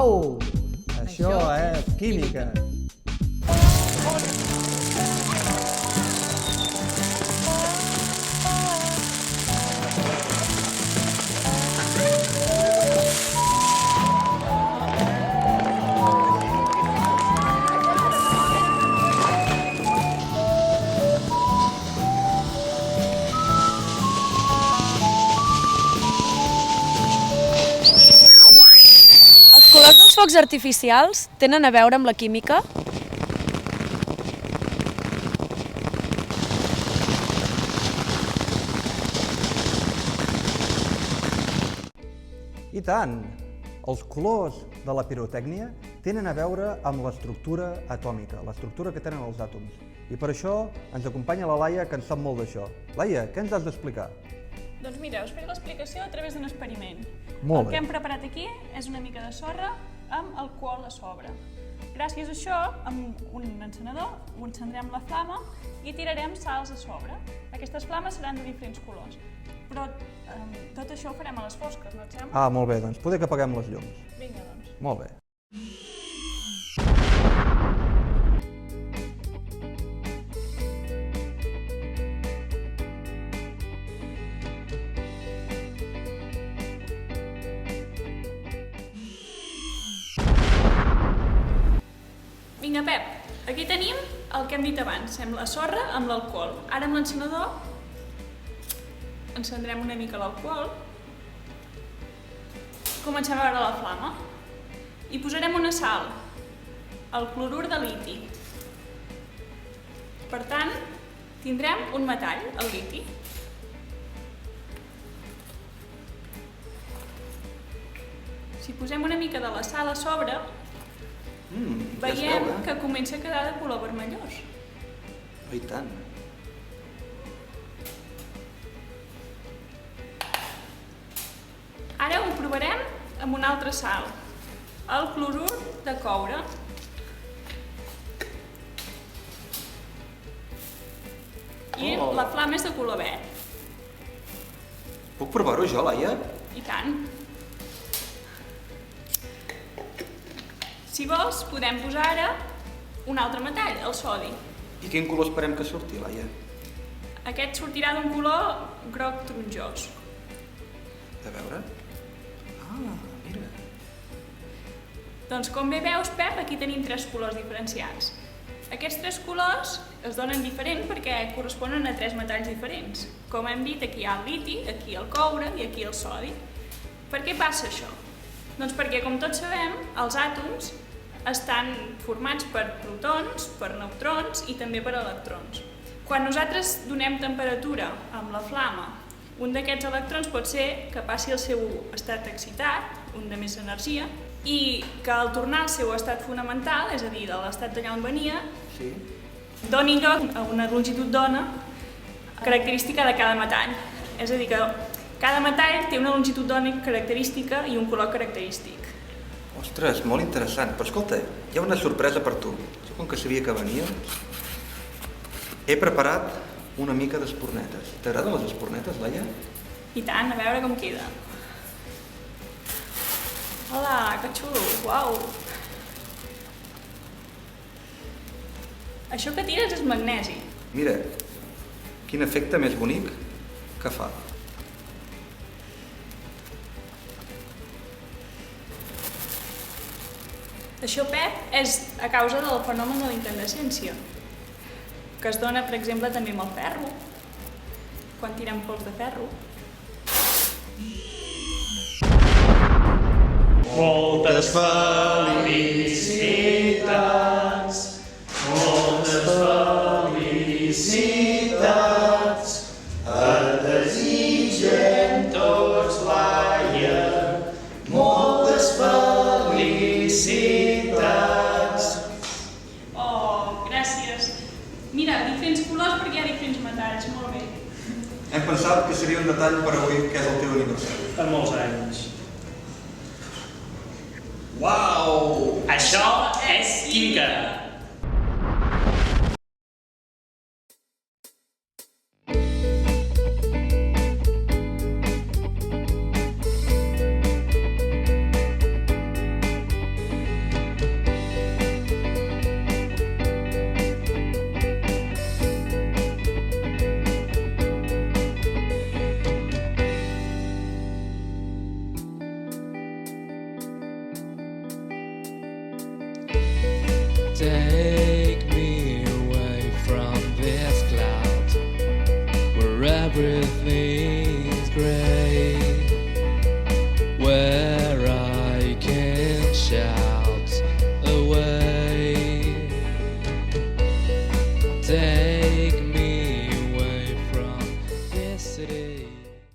Uau! Això és química. Els colors dels focs artificials tenen a veure amb la química? I tant! Els colors de la pirotècnia tenen a veure amb l'estructura atòmica, l'estructura que tenen els àtoms. I per això ens acompanya la Laia, que en sap molt d'això. Laia, què ens has d'explicar? Doncs mira, us faré l'explicació a través d'un experiment. Molt El bé. que hem preparat aquí és una mica de sorra amb alcohol a sobre. Gràcies a això, amb un encenedor, ho encendrem la flama i tirarem sals a sobre. Aquestes flames seran de diferents colors, però tot això ho farem a les fosques, no et sembla? Ah, molt bé, doncs poder que apaguem les llums. Vinga, doncs. Molt bé. Vinga, Pep, aquí tenim el que hem dit abans, la sorra amb l'alcohol. Ara amb l'encenedor encendrem una mica l'alcohol, comencem a veure la flama i posarem una sal, el clorur de liti. Per tant, tindrem un metall, el liti. Si posem una mica de la sal a sobre, veiem que comença a quedar de color vermellós. I tant. Ara ho provarem amb una altra sal, el clorur de coure. I la flama és de color verd. Puc provar-ho jo, Laia? I tant. Si vols, podem posar ara un altre metall, el sodi. I quin color esperem que surti, Laia? Aquest sortirà d'un color groc taronjós. A veure? Ah, mira. Doncs com bé veus, Pep, aquí tenim tres colors diferenciats. Aquests tres colors es donen diferent perquè corresponen a tres metalls diferents. Com hem dit, aquí hi ha el liti, aquí el coure i aquí el sodi. Per què passa això? Doncs perquè, com tots sabem, els àtoms estan formats per protons, per neutrons i també per electrons. Quan nosaltres donem temperatura amb la flama, un d'aquests electrons pot ser que passi al seu estat excitat, un de més energia, i que al tornar al seu estat fonamental, és a dir, de l'estat d'allà on venia, doni lloc a una longitud d'ona característica de cada metall. És a dir, que cada metall té una longitud d'ona característica i un color característic. Ostres, molt interessant. Però escolta, hi ha una sorpresa per tu. Com que sabia que venia, he preparat una mica d'espurnetes. T'agraden les espurnetes, Laia? I tant, a veure com queda. Hola, que xulo, uau! Això que tires és magnesi. Mira, quin efecte més bonic que fa. Això, Pep, és a causa del fenomen de la incandescència, que es dona, per exemple, també amb el ferro, quan tirem pols de ferro. Moltes felicitats, moltes felicitats, et desitgem tots, Laia, moltes felicitats. Oh, gràcies. Mira, diferents colors perquè hi ha diferents metalls, molt bé. Hem pensat que seria un detall per avui, que és el teu aniversari. Per molts anys. Uau! Això és química. day.